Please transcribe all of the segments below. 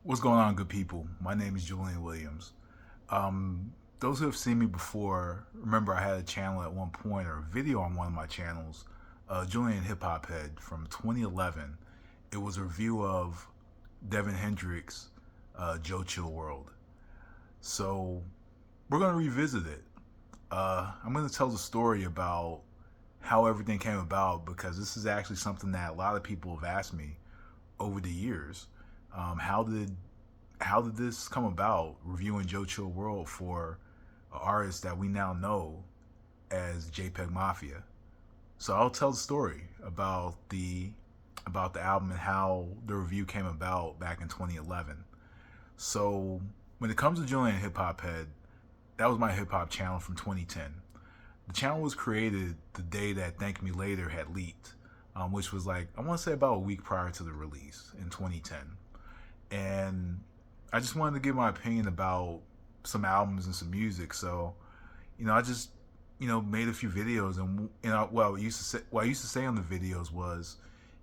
What's going on, good people? My name is Julian Williams. Those who have seen me before remember I had a channel at one point, or a video on one of my channels, Julian Hip Hop Head from 2011. It was a review of Devon Hendryx, JOECHILLWORLD. So we're going to revisit it. I'm going to tell the story about how everything came about, because this is actually something that a lot of people have asked me over the years. How did this come about? Reviewing JOECHILLWORLD for an artist that we now know as JPEGMafia. So I'll tell the story about the album and how the review came about back in 2011. So when it comes to Julian Hip Hop Head, that was my hip hop channel from 2010. The channel was created the day that Thank Me Later had leaked, which was like, I want to say about a week prior to the release in 2010. And I just wanted to give my opinion about some albums and some music. So, I just, made a few videos, and what I used to say on the videos was,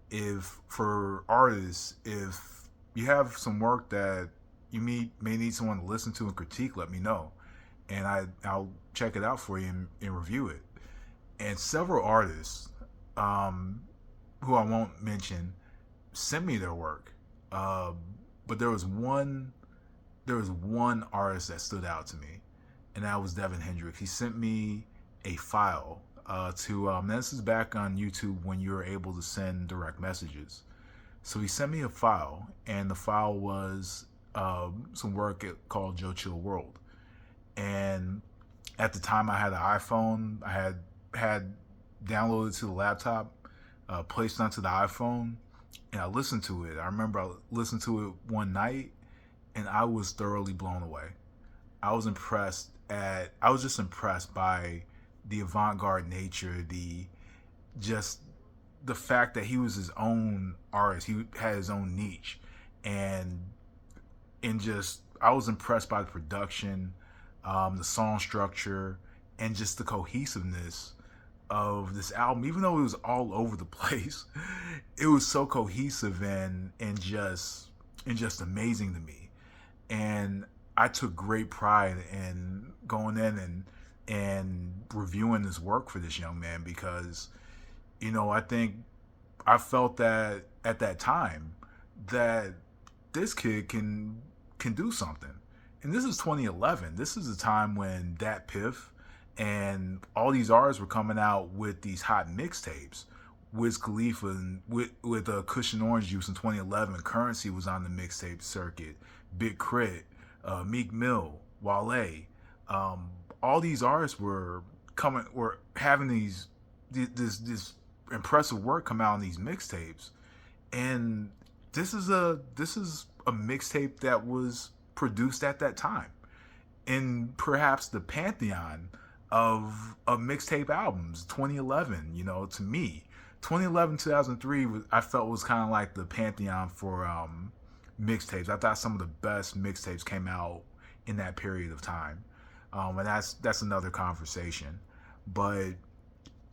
if for artists, if you have some work that you may need someone to listen to and critique, let me know, and I'll check it out for you and review it. And several artists, who I won't mention, sent me their work. But there was one artist that stood out to me, and that was Devon Hendryx. He sent me a file this is back on YouTube when you were able to send direct messages. So he sent me a file, and the file was some work called JOECHILLWORLD. And at the time, I had an iPhone. I had downloaded to the laptop, placed onto the iPhone, and I listened to it. I remember I listened to it one night, and I was thoroughly blown away. I was just impressed by the avant-garde nature, just the fact that he was his own artist. He had his own niche, and just I was impressed by the production, the song structure, and just the cohesiveness of this album. Even though it was all over the place, it was so cohesive and just amazing to me. And I took great pride in going in and reviewing this work for this young man, because I think I felt that at that time that this kid can do something. And this is 2011. This is a time when Dat Piff and all these artists were coming out with these hot mixtapes. Wiz Khalifa and with Cushion Orange Juice in 2011. Currency was on the mixtape circuit. Big Crit, Meek Mill, Wale. All these artists were having this impressive work come out on these mixtapes. And this is a mixtape that was produced at that time in perhaps the pantheon of mixtape albums. 2011, to me, 2011, 2003, I felt was kind of like the pantheon for mixtapes. I thought some of the best mixtapes came out in that period of time, and that's another conversation. But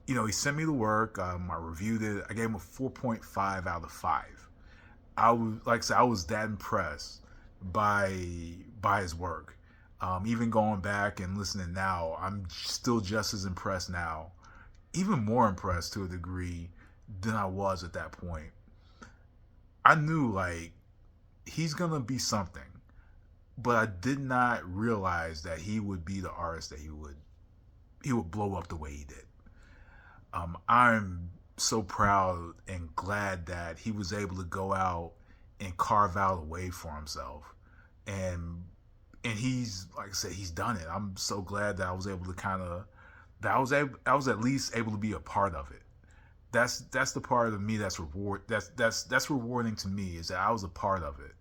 he sent me the work. I reviewed it. I gave him a 4.5 out of 5. I was, like I said, I was that impressed by his work. Even going back and listening now, I'm still just as impressed now, even more impressed to a degree than I was at that point. I knew, like, he's gonna be something, but I did not realize that he would be the artist that he would blow up the way he did. I'm so proud and glad that he was able to go out and carve out a way for himself, and he's, like I said, he's done it. I'm so glad that I was able to I was at least able to be a part of it. That's the part of me that's rewarding to me, is that I was a part of it.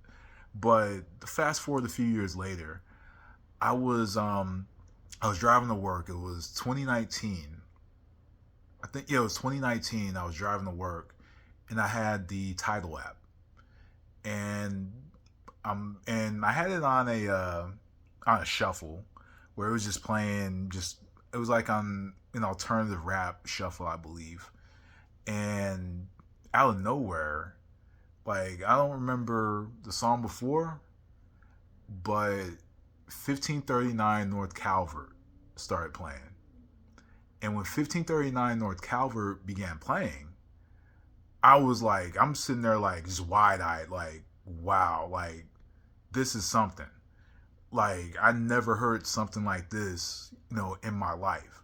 But fast forward a few years later, I was driving to work. It was 2019. I think, yeah, it was 2019. I was driving to work, and I had the Tidal app, and I had it on a shuffle, where it was just playing. It was like on an alternative rap shuffle, I believe. And out of nowhere, like, I don't remember the song before, but 1539 North Calvert started playing. And when 1539 North Calvert began playing, I was like, I'm sitting there like just wide eyed, like, wow, like this is something. Like I never heard something like this, in my life.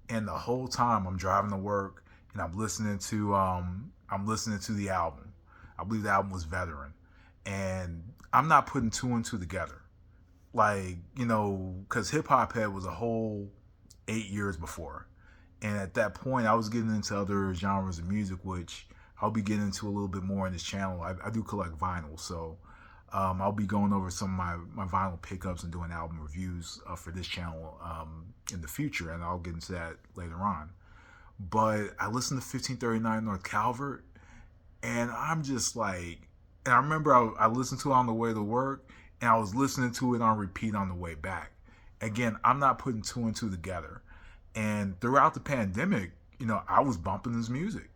And the whole time I'm driving to work and I'm listening to the album. I believe the album was Veteran. And I'm not putting two and two together. Like, because Hip Hop Head was a whole 8 years before. And at that point, I was getting into other genres of music, which I'll be getting into a little bit more in this channel. I do collect vinyl, so I'll be going over some of my vinyl pickups and doing album reviews for this channel in the future, and I'll get into that later on. But I listened to 1539 North Calvert, and I'm just like, and I remember I listened to it on the way to work, and I was listening to it on repeat on the way back. Again, I'm not putting two and two together. And throughout the pandemic, I was bumping this music.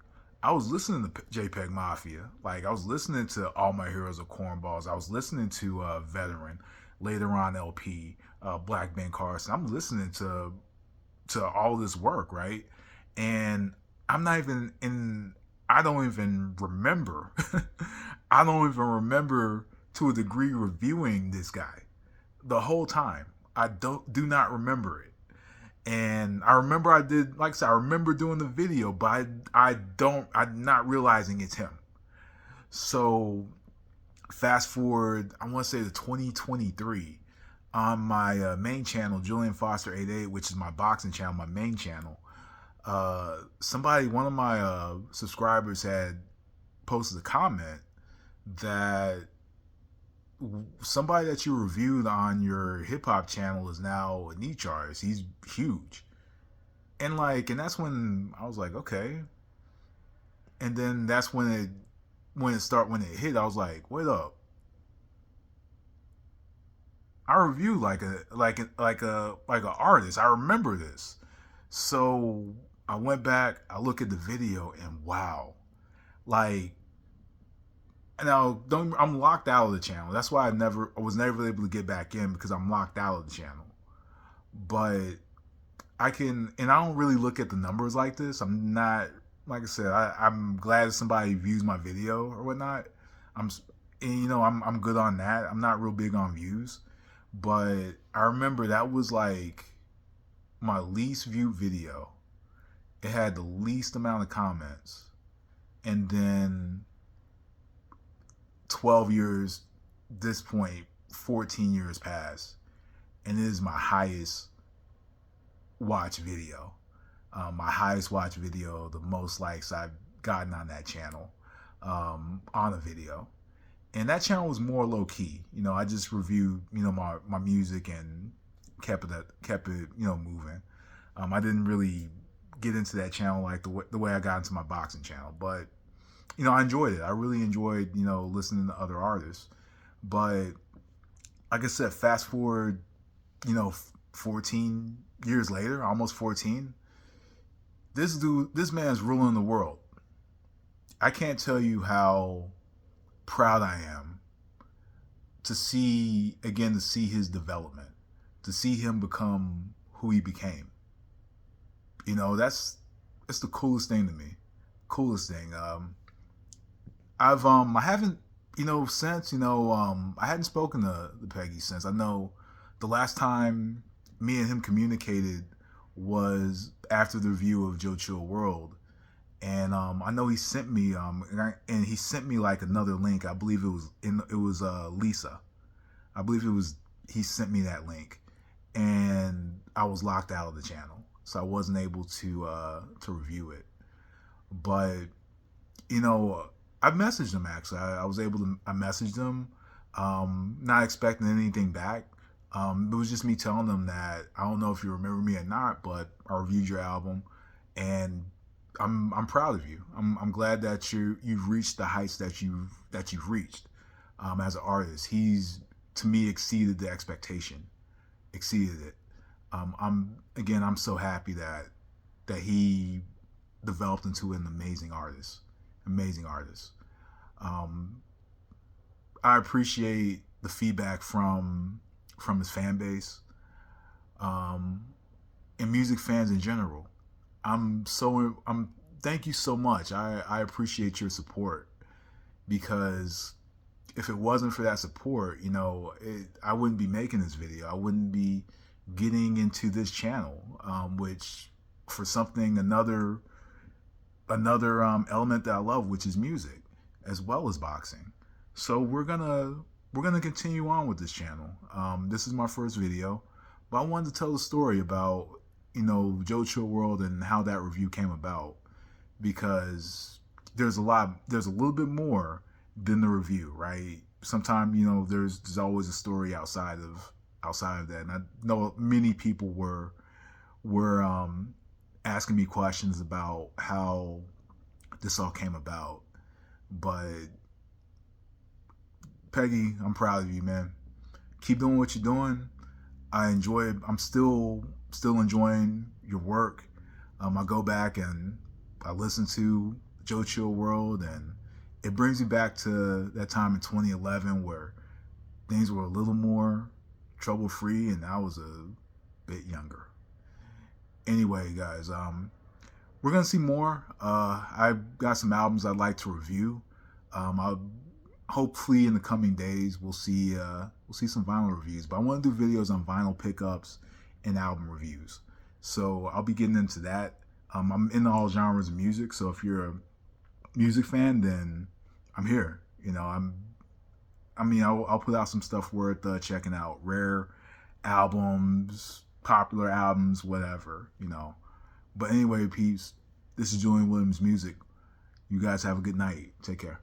I was listening to JPEGMafia. Like, I was listening to All My Heroes Are Cornballs. I was listening to Veteran, later on LP, Black Ben Carson. I'm listening to all this work, right? And I'm not even in, I don't even remember. I don't even remember to a degree reviewing this guy the whole time. I do not remember it. And I remember I did, like I said, I remember doing the video, but I'm not realizing it's him. So fast forward, I want to say to 2023, on my main channel, Julian Foster 88, which is my boxing channel, my main channel. One of my subscribers had posted a comment that somebody that you reviewed on your hip hop channel is now a niche artist. He's huge. And that's when I was like, okay. And then that's when it hit, I was like, wait up. I reviewed like a artist. I remember this. So I went back, I look at the video, and wow. Like, now, I'm locked out of the channel. That's why I was never able to get back in, because I'm locked out of the channel. But I don't really look at the numbers like this. I'm not, like I said, I'm glad that somebody views my video or whatnot. I'm good on that. I'm not real big on views, but I remember that was like my least viewed video. It had the least amount of comments, and then 12 years, this point, 14 years passed, and it is my highest watch video. The most likes I've gotten on that channel, on a video. And that channel was more low key. I just reviewed, my music and kept it, moving. I didn't really get into that channel like the way I got into my boxing channel, but I enjoyed it. I really enjoyed, listening to other artists. But like I said, fast forward, 14 years later, almost 14, this man's ruling the world. I can't tell you how proud I am to see his development, to see him become who he became. That's the coolest thing to me. Coolest thing. I haven't, since, I hadn't spoken to Peggy since. I know the last time me and him communicated was after the review of Joe Chill World. And I know he sent me, and he sent me like another link. I believe it was Lisa. I believe he sent me that link, and I was locked out of the channel, so I wasn't able to review it. But I messaged him actually. I messaged him, not expecting anything back. It was just me telling them that I don't know if you remember me or not, but I reviewed your album, and I'm proud of you. I'm glad that you've reached the heights that you've reached as an artist. He's, to me, exceeded the expectation, exceeded it. I'm so happy that he developed into an amazing artist. I appreciate the feedback from his fan base, um, and music fans in general. I'm thank you so much. I appreciate your support, because if it wasn't for that support, I wouldn't be making this video. I wouldn't be getting into this channel, which for something another element that I love, which is music as well as boxing. So we're gonna continue on with this channel. This is my first video, but I wanted to tell the story about Joe Chill World and how that review came about, because there's a little bit more than the review, right? Sometimes there's always a story outside of that, and I know many people were asking me questions about how this all came about. But Peggy, I'm proud of you, man. Keep doing what you're doing. I'm still enjoying your work. I go back and I listen to Joe Chill World, and it brings me back to that time in 2011 where things were a little more trouble free and I was a bit younger. Anyway, guys, we're gonna see more. I've got some albums I'd like to review. I'll hopefully in the coming days we'll see some vinyl reviews. But I want to do videos on vinyl pickups and album reviews. So I'll be getting into that. I'm into all genres of music. So if you're a music fan, then I'm here. I'll put out some stuff worth checking out. Rare albums, popular albums, whatever. But anyway, peeps, this is Julian Williams Music. You guys have a good night. Take care.